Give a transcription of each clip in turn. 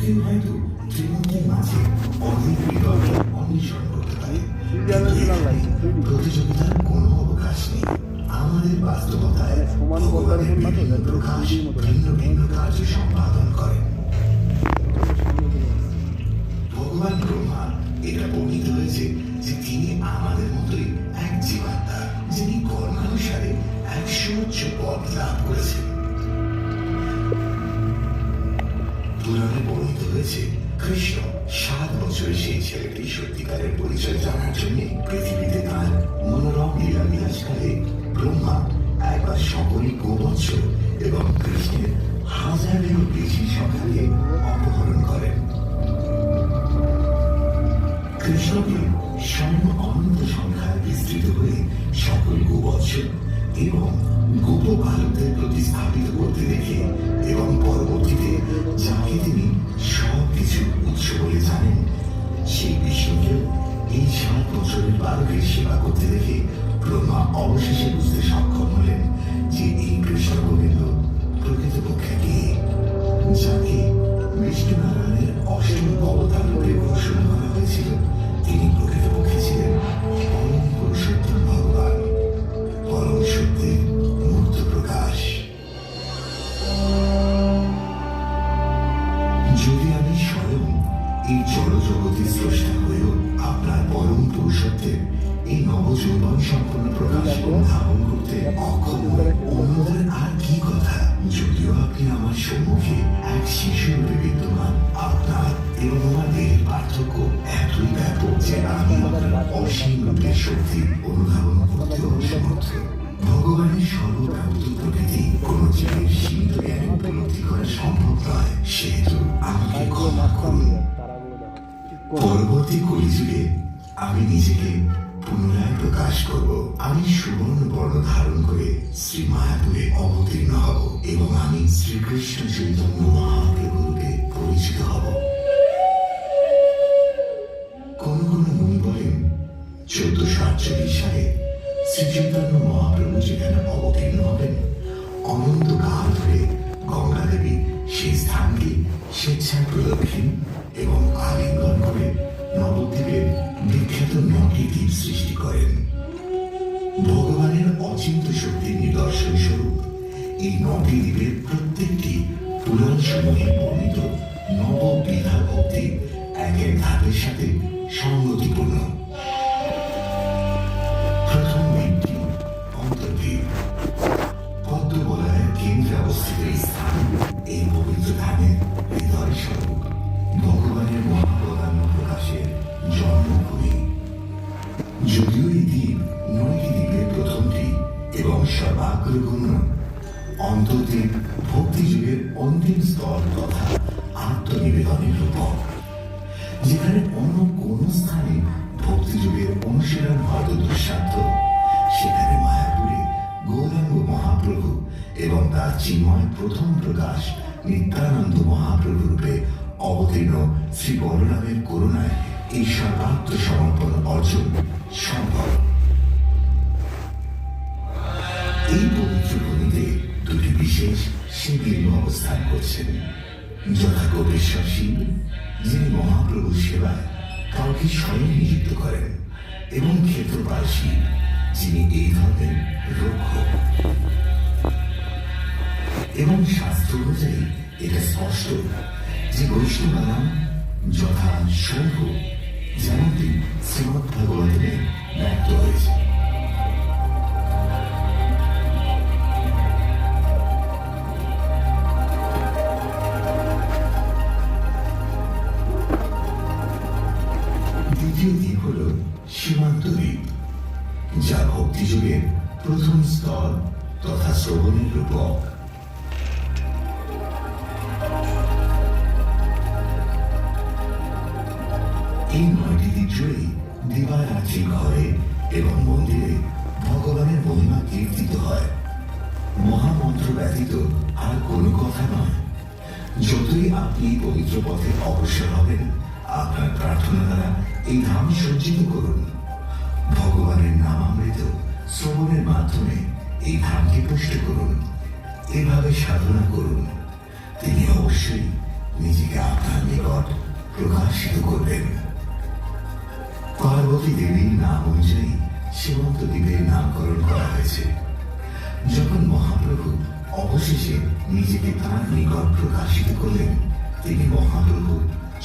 কেউ হয়তো ত্রিমূর্তির মাঝে অনেক হৃদয়কে অন্বেষণ করতে পারে, প্রতিযোগিতার কোনো অবকাশ নেই। আমাদের বাস্তবতায় ভগবানের বিভিন্ন প্রকাশ ভিন্ন ভিন্ন কার্য সম্পাদন করেন। ভগবান ব্রহ্মা, এটা বর্ণিত হয়েছে যে তিনি আমাদের মতোই এক জীবাত্মা, যিনি কর্মানুসারে এক সুউচ্চ পদ লাভ করেছেন। পুরাণে বর্ণিত হয়েছে কৃষ্ণ 7 বছরে সেই ছেলেটি সত্যিকারের পরিচয় জানার জন্য পৃথিবীতে তার মনোরম লীলা বিলাসকালে ব্রহ্মা একবার সকলে গোবৎস এবং কৃষ্ণের 1000-এরও বেশি সন্তানকে অপহরণ করেন। কৃষ্ণকে স্বর্ণ অনন্ত সংখ্যায় বিস্তৃত হয়ে সকল গোবৎস এবং গোপবালকদের প্রতিস্থাপিত করতে দেখে এবং পরবর্তীতে যাকে তিনি সবকিছু উৎস বলে জানেন, সেই বিষ্ণুকেও এই 7 বছরের বালকের সেবা করতে দেখে ব্রহ্মা অবশেষে বুঝতে সক্ষম হলেন যে এই কৃষ্ণ গোবিন্দ প্রকৃতপক্ষে কে, যাকে বিষ্ণু নারায়ণের অষ্টম অবতার রূপে ঘোষণা করা হয়েছিল। তিনি প্রকৃতপক্ষে ছিলেন পরম পুরুষোত্তম ভগবান, পরম সত্যের মূর্ত প্রকাশ। যদি আমি স্বয়ং এই জড়জগতের স্রষ্টা হয়েও আপনার পরম পুরুষত্বের এই নবযৌবন সম্পন্ন প্রকাশ ধারণ করতে অক্ষম, অন্যদের আর কি কথা। যদিও আপনি আমার সম্মুখে এক শিশুরূপে বিদ্যমান, আপনার এবং আমার দেহের পার্থক্য এতই ব্যাপক যে আমি আপনার অসীম রূপের শক্তি অনুধাবন করতেও অসমর্থ। ভগবানের সর্বব্যাপ্ত প্রকৃতি কোন জীবের সীমিত জ্ঞানে উপলব্ধি করা সম্ভব নয়, সেহেতু আমাকে ক্ষমা করুন। পরবর্তী কলিযুগে আমি নিজেকে পুনরায় প্রকাশ করব। আমি সুবর্ণ বর্ণ ধারণ করে শ্রী মায়াপুরে অবতীর্ণ হব এবং আমি শ্রীকৃষ্ণ চৈতন্য মহাপ্রভু রূপে পরিচিত হব। কোন কোন মুনি বলেন 1448 সালে শ্রী চৈতন্য মহাপ্রভু যেখানে অবতীর্ণ হবেন, অনন্তকাল ধরে গঙ্গা দেবী সেই স্থানকে স্বেচ্ছায় প্রদক্ষিণ এবং আলিঙ্গন করে নবদ্বীপের বিখ্যাত 9টি দ্বীপ সৃষ্টি করেন। ভগবানের অচিন্ত শক্তির নিদর্শন স্বরূপ এই 9টি দ্বীপের প্রত্যেকটি পুরাণ সমূহে বর্ণিত নববিধা ভক্তি এক এক ধাপের সাথে সঙ্গতিপূর্ণ। প্রথম দ্বীপটি অন্তর্দ্বীপ। পদ্মবলয়ের কেন্দ্রে অবস্থিত এই স্থান এই পবিত্র ধামের হৃদয় স্বরূপ, ভগবানের মহাপ্রধান্য প্রকাশের জন্মভূমি। যদিও এই দ্বীপ 9টি দ্বীপের প্রথমটি এবং সর্বাগ্রগণ্য, অন্তর্দ্বীপ ভক্তিযুগের অন্তিম স্তর তথা আত্মনিবেদনের রূপক। যেখানে অন্য কোন স্থানে ভক্তিযুগের অনুশীলন হয়তো দুঃসাধ্য, সেখানে মায়াপুরে গৌরাঙ্গ মহাপ্রভু এবং তার চিন্ময় প্রথম প্রকাশ নিত্যানন্দ মহাপ্রভু রূপে অবতীর্ণ শ্রী বলরামের করুণায় এই সর্বাত্মসমর্পণ অর্জন সম্ভব। এই পবিত্র ভূমিতে 2টি বিশেষ শিবলিঙ্গ অবস্থান করছেন, যথা গোপেশ্বর শিব, যিনি মহাপ্রভুর সেবায় কাউকে স্বয়ং নিযুক্ত করেন, এবং ক্ষেত্রপাল শিব, যিনি এই ধরনের রক্ষক। এবং শাস্ত্র অনুযায়ী এটা স্পষ্ট যে বৈষ্ণব নাম যথা শম্ভ, যেমনটি শ্রীমদ্ ভাগবতে ব্যক্ত হয়েছে। দ্বিতীয় দ্বীপ হল সীমান্ত দ্বীপ, যা ভক্তিযুগের প্রথম স্তর তথা শ্রবণের রূপক। এই 9টি দ্বীপ জুড়েই দিবারাত্রি ঘরে এবং মন্দিরে ভগবানের মহিমা কীর্তিত হয়। মহামন্ত্র ব্যতীত আর কোনো কথা নয়। যতই আপনি পবিত্র পথে অগ্রসর হবেন, আপনার প্রার্থনা দ্বারা এই ধাম সজ্জিত করুন। ভগবানের নামামৃত শ্রবণের মাধ্যমে এই ধামকে পুষ্ট করুন। এভাবে সাধনা করুন, তিনি অবশ্যই নিজেকে আপনার প্রকাশিত করবেন। পার্বতী দেবীর নাম অনুযায়ী সীমন্ত দ্বীপের নামকরণ করা হয়েছে। যখন মহাপ্রভু অবশেষে নিজেকে তাঁর নিকট প্রকাশিত করলেন, তিনি মহাপ্রভু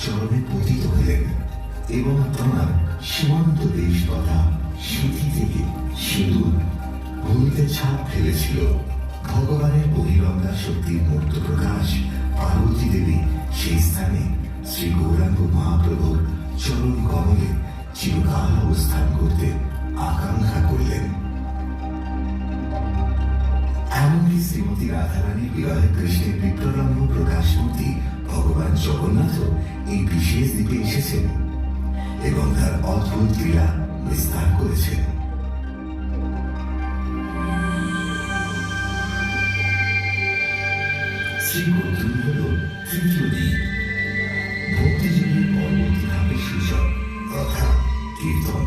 চরণে পতিত হলেন এবং তাঁর সীমন্ত দেশ তথা সিঁথি থেকে সিঁদুর ভূমিতে ছাপ ফেলেছিল। ভগবানের বহিরঙ্গা শক্তির মূর্ত প্রকাশ পার্বতী দেবী সেই স্থানে শ্রী গৌরাঙ্গ মহাপ্রভুর চরণ কমলে চিরকাল অবস্থান করতে আকাঙ্ক্ষা করলেন। এমনকি শ্রীমতী রাধারানীর বিরহে কৃষ্ণের বিপ্রলম্ব প্রকাশমূর্তি ভগবান জগন্নাথ এই বিশেষ দ্বীপে এসেছেন এবং তার অদ্ভুত ক্রীড়া বিস্তার করেছেন। শ্রীগোত্রী হল তৃতীয় দ্বীপ। ভক্তিজীবীর পরবর্তী ধাপের সূচক তথা কীর্তন।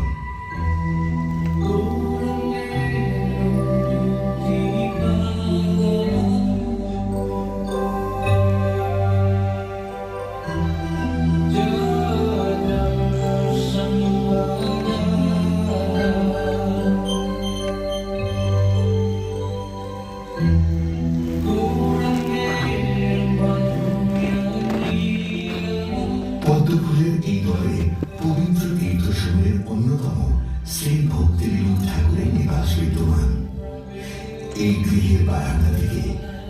পদ্মফুলের এই দলে পবিত্র তীর্থসমূহের অন্যতম শ্রী ভক্তি বিনোদ ঠাকুরের নিবাস বিদ্যমান। এই গৃহের বারান্দা থেকে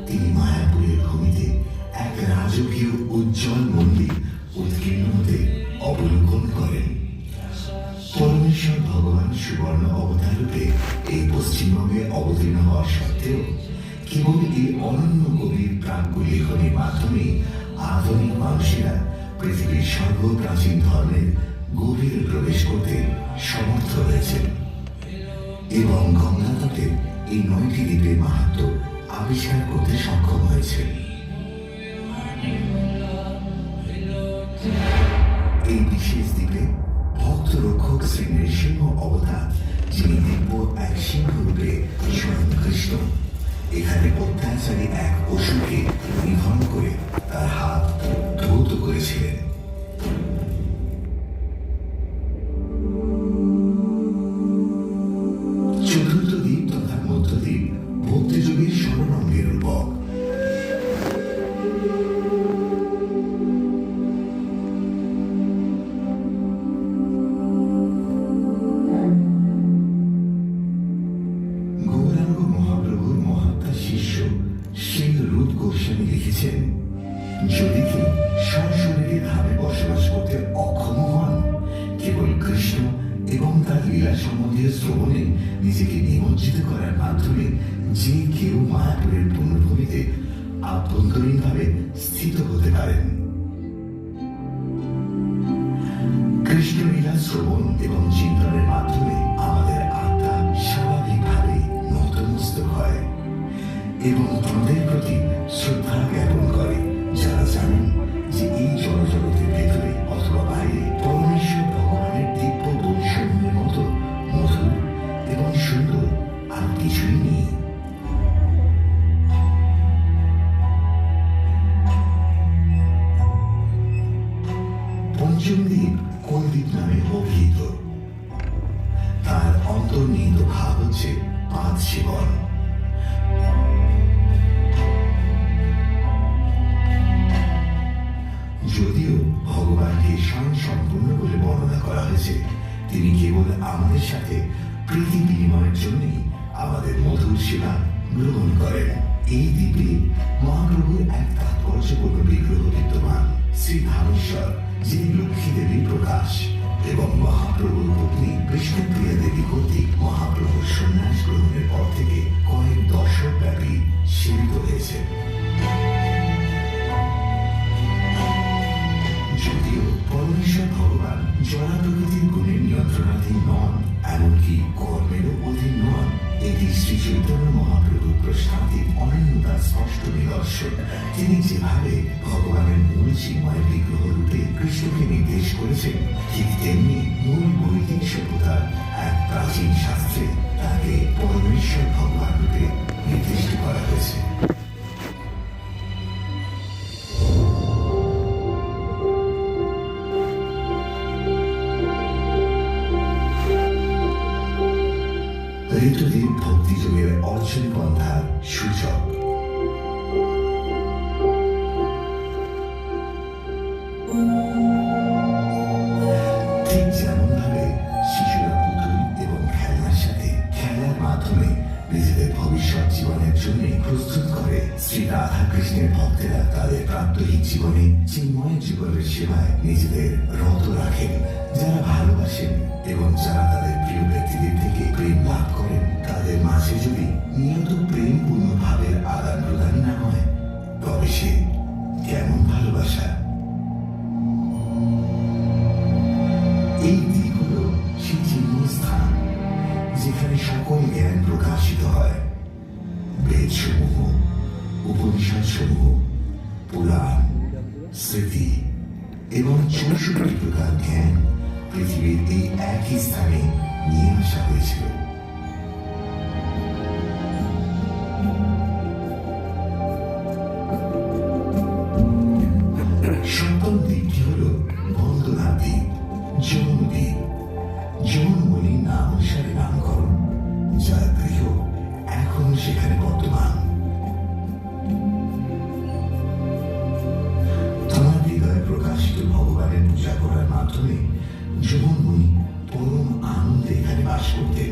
তিনি মায়াপুরের ভূমিতে এক রাজকীয় উজ্জ্বল মন্দির উৎকীর্ণ হতে অবলোকন করেন। পরমেশ্বর ভগবান সুবর্ণ অবতার রূপে এই পশ্চিমবঙ্গে অবতীর্ণ হওয়া সত্ত্বেও কেবল এই অনন্য কবির প্রাজ্ঞ লেখনের মাধ্যমে আধুনিক মানুষেরা পৃথিবীর সর্বপ্রাচীন ধর্মের গভীরে প্রবেশ করতে সমর্থ হয়েছেন এবং গঙ্গা তটে এই 9টি দ্বীপের মাহাত্ম্য আবিষ্কার করতে সক্ষম হয়েছেন। এই বিশেষ দ্বীপে ভক্ত রক্ষক শ্রী নৃসিংহ অবতার, যিনি দিব্য এক সিংহ রূপে স্বয়ং কৃষ্ণ, এখানে অত্যাচারী এক পশুকে নিধন করে তার হাত ধৌত করেছিলেন। চতুর্থ দ্বীপ তথা মধ্যদ্বীপ ভক্তিযোগীর স্মরণাঙ্গের রূপক। গৌরাঙ্গ মহাপ্রভুর মহাত্মা শিষ্য শ্রী রূপ গোস্বামী লিখেছেন, যদি কেউ সশরীরে ধামে বসবাস করতে অক্ষম হন, কেবল কৃষ্ণ এবং তার লীলা সম্বন্ধীয় শ্রবণে নিজেকে নিমজ্জিত করার মাধ্যমে যে কেউ মায়াপুরের পুণ্যভূমিতে আভ্যন্তরীণভাবে স্থিত হতে পারেন। কৃষ্ণলীলা শ্রবণ এবং চিন্তনের মাধ্যমে আমাদের আত্মা স্বাভাবিকভাবে নতমস্তক হয় এবং তাঁদের প্রতি শ্রদ্ধা জ্ঞাপন করে, যারা জানেন যে এই জড়জগতের ভেতরে অথবা বাইরে পরমেশ্বর ভগবানের দিব্য বৈষম্যের মতো মধুর এবং সুন্দর আর কিছুই নেই। পঞ্চম দ্বীপ কোলদ্বীপ নামে অভিহিত। তার অন্তর্নিহিত ভাব হচ্ছে পাদ সেবন। যদিও ভগবানকে স্বয়ং সম্পূর্ণ বলে বর্ণনা করা হয়েছে, তিনি কেবল আমাদের সাথে প্রীতি বিনিময়ের জন্যই আমাদের মধুর সেবা গ্রহণ করেন। এই দ্বীপে মহাপ্রভুর এক তাৎপর্যপূর্ণ বিগ্রহ বিদ্যমান, শ্রী ধামেশ্বর, যিনি লক্ষ্মী দেবীর প্রকাশ এবং মহাপ্রভুর পত্নী বিষ্ণুপ্রিয়া দেবী কর্তৃক মহাপ্রভুর সন্ন্যাস গ্রহণের পর থেকে কয়েক দশক ব্যাপী সেবিত হয়েছে। যদিও পরমেশ্বর ভগবান জড়া প্রকৃতির গুণের নিয়ন্ত্রণাধীন নন, এমনকি কর্মেরও অধীন নন, এটি শ্রী চৈতন্য মহাপ্রভুর প্রসাদের অনন্যতার স্পষ্ট নিদর্শন। তিনি যেভাবে ভগবানের মূল চিন্ময় বিগ্রহ রূপে কৃষ্ণকে নির্দেশ করেছেন, ঠিক তেমনি মূল বৈদিক সভ্যতার এক প্রাচীন শাস্ত্রে তাকে পরমেশ্বর ভগবান রূপে নির্দিষ্ট করা হয়েছে। ঠিক যেমন ভাবে শিশুরা পুতুল এবং খেলনার সাথে খেলার মাধ্যমে নিজেদের ভবিষ্যৎ জীবনের জন্য প্রস্তুত করে, শ্রী রাধা কৃষ্ণের ভক্তেরা তাদের প্রাত্যহিক জীবনে চিন্ময় জীবনের সেবায় নিজেদের রত রাখেন। যারা ভালোবাসেন এবং যারা তাদের প্রিয় ব্যক্তিদের থেকে প্রেম লাভ করেন, তাদের মাঝে যদি নিয়ত প্রেমপূর্ণ ভাবের আদান প্রদান না হয়, তবে সে কেমন ভালোবাসা? এই দিক হল সেই চিন্ময় স্থান যেখানে সকল জ্ঞান প্রকাশিত হয়। বেদসমূহ, উপনিষদসমূহ, পুরাণ, স্মৃতি এবং 64 প্রকার জ্ঞান পৃথিবীর এই একই স্থানে নিয়ে আসা হয়েছিল। সপ্তম দ্বীপটি হল বন্দনা দ্বীপ, যমুন দ্বীপ। যমুনমণির নাম অনুসারে নামকরণ, যার গৃহ এখনো সেখানে বর্তমান। তোমার হৃদয়ে প্রকাশিত ভগবানের পূজা করার মাধ্যমে যমুনমণি পরম আনন্দে এখানে বাস করতেন।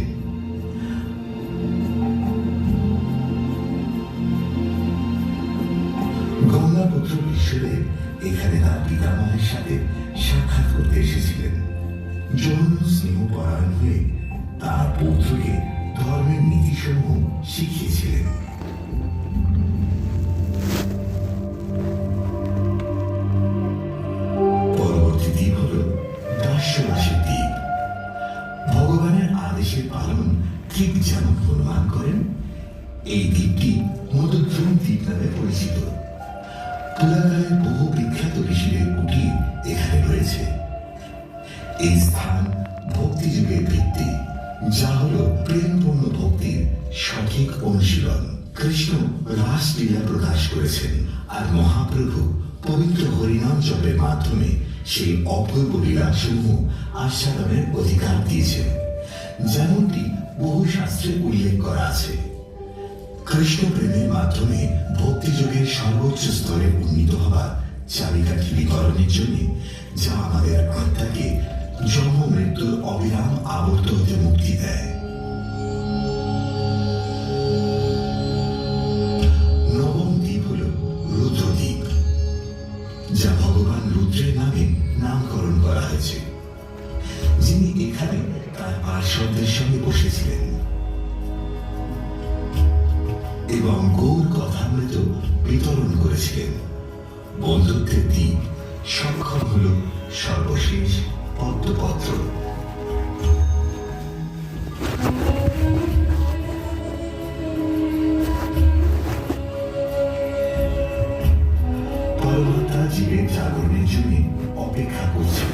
গঙ্গাপুত্র বিশ্বদেব এখানে তার পিতামহের সাথে সাক্ষাৎ করতে এসেছিলেন। যমুন স্নেহপরায়ণ হয়ে তার পৌত্রকে ধর্মের নীতিসমূহ শিখিয়েছিলেন। পরবর্তী দ্বীপ হল দাস্যদাসের দ্বীপ। ভগবানের আদেশের পালন ঠিক যেমন হনুমান করেন, এই দ্বীপটি মধুদ্রম দ্বীপ নামে পরিচিত। পুরাকালের বহু বিখ্যাত ঋষিদের কুটির এখানে রয়েছে। এই স্থান ভক্তি যুগের ভিত্তি, যা হল প্রেমপূর্ণ ভক্তির সঠিক অনুশীলন। কৃষ্ণ রাসলীলা প্রকাশ করেছেন, আর মহাপ্রভু পবিত্র হরিনাম জপের মাধ্যমে সেই অপূর্ব লীলাসমূহ আস্বাদনের অধিকার দিয়েছেন, যেমনটি বহু শাস্ত্রে উল্লেখ করা আছে। কৃষ্ণ প্রেমের মাধ্যমে ভক্তিযোগের সর্বোচ্চ স্তরে উন্নীত হবার চাবিকাঠি বিকরণের জন্য, যা আমাদের আত্মাকে জন্ম মৃত্যুর অবিরাম আবর্ত হতে মুক্তি দেয়। নবম দ্বীপ হল রুদ্রদ্বীপ, যা ভগবান রুদ্রের নামে নামকরণ করা হয়েছে, যিনি এখানে তার পার্শ্বদের সঙ্গে বসেছিলেন এবং গৌর কথামৃত বিতরণ করেছিলেন। বন্ধুত্বের দ্বীপ সক্ষম হল সর্বশেষ পদ্মপত্র। পরমাত্মা জীবের জাগরণের জন্য অপেক্ষা করছে।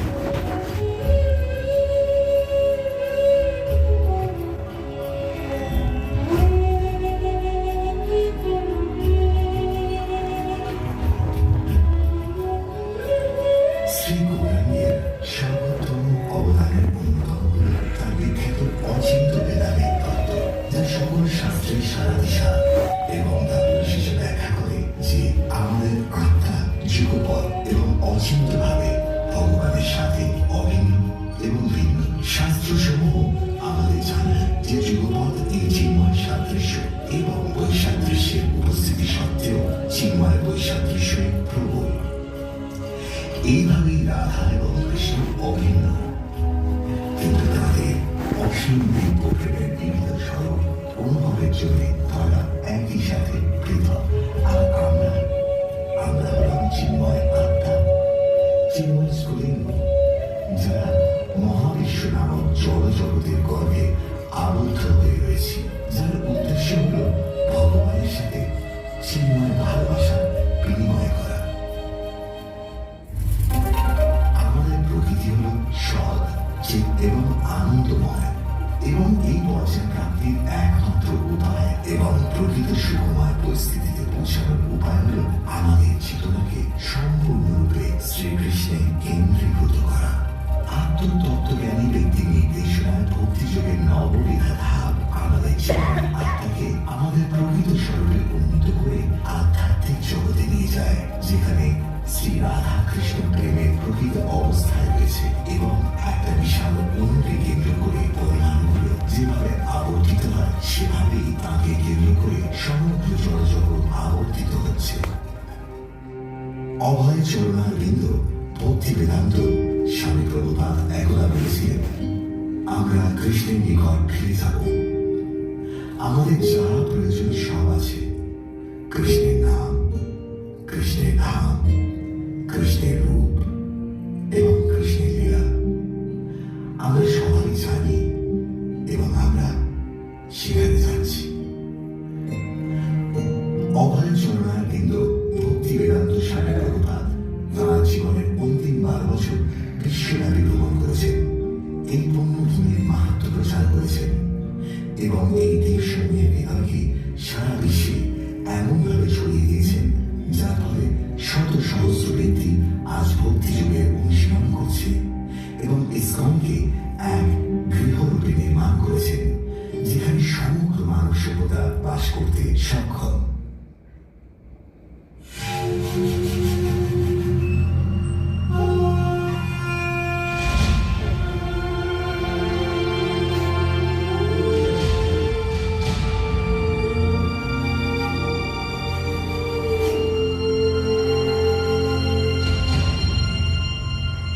শ্রী গৌরাঙ্গের সর্বোত্তম অবদানের অন্যতম হল তার বিখ্যাত অচিন্ত বেদাবেগ তত্ত্ব, যা সকল শাস্ত্রের সারা দিশা এবং তা পরিশেষে ব্যাখ্যা করে যে আমাদের আত্মা যুগপৎ এবং অচিন্ত ভাবে ভগবানের সাথে অভিন্ন এবং ভিন্ন। শাস্ত্রসমূহ আমাদের জানায় যে যুগপৎ এই চিন্ময় সাদৃশ্য এবং বৈসাদৃশ্যের উপস্থিতি সত্ত্বেও চিন্ময় বৈসাদৃশ্যই প্রবল। এইভাবেই রাধা এবং কৃষ্ণ অভিন্ন, কিন্তু তাদের অসীম দিব্য প্রেমের বিবিধ স্বরূপ অনুভবের জন্য তারা একই সাথে পৃথক। আর আমরা হলাম চিন্ময় আত্মা, চিন্ময় স্ফুলিঙ্গ, যারা মহাবিশ্ব নামক জড় জগতের গর্ভে আবদ্ধ হয়ে রয়েছি, যার উদ্দেশ্য হল ভগবানের সাথে চিন্ময় ভালোবাসা বিনিময় করা। প্রকৃতি হল সৎ, চিত এবং আনন্দময়, এবং এই পর্যায় প্রাপ্তির একমাত্র উপায় এবং প্রকৃত সুখময় পরিস্থিতিতে পৌঁছানোর উপায় হল আমাদের চেতনাকে সম্পূর্ণরূপে শ্রীকৃষ্ণে কেন্দ্রীভূত করা। আত্মতত্ত্বজ্ঞানী ব্যক্তির নির্দেশনায় ভক্তিযোগের নববিধা ধাপ আমাদের জীবনের আত্মাকে আমাদের প্রকৃত স্বরূপে উন্নীত করে আধ্যাত্মিক জগতে নিয়ে যায়, যেখানে শ্রী রাধা কৃষ্ণ প্রেমের আলোকিত অবস্থায় রয়েছে এবং একটা বিশাল অণুকে কেন্দ্র করে পরমাণুগুলো যেভাবে আবর্তিত হয় সেভাবেই তাকে কেন্দ্র করে সমগ্র জড়জগৎ আবর্তিত হচ্ছে। অভয় চরণারবিন্দ ভক্তি বেদান্ত স্বামী প্রভুপাদ একদা বলেছিলেন, আমরা কৃষ্ণের নিকট ফিরে যাব। আমাদের যা প্রয়োজন সব আছে, কৃষ্ণের নাম, কৃষ্ণের ধাম, কৃষ্ণের রূপ এবং কৃষ্ণের লীলা আমরা সবাই জানি এবং আমরা সেখানে যাচ্ছি। অভয় চরণারবিন্দ ভক্তি বেদান্ত স্বামী প্রভুপাদ তাঁর জীবনের অন্তিম 12 বছর বিশ্বব্যাপী ভ্রমণ করেছেন, এই পুণ্যভূমির মাহাত্ম প্রচার করেছেন এবং এই দেশ সমূহের হৃদয়কে সারা বিশ্বে এমনভাবে ছড়িয়ে দিয়েছেন যার ফলে শত সহস্র ব্যক্তি আজ ভক্তি যুগের অনুশীলন করছে এবং ইসকনকে এক গৃহরূপে নির্মাণ করেছেন যেখানে সমগ্র মানব সভ্যতা বাস করতে সক্ষম।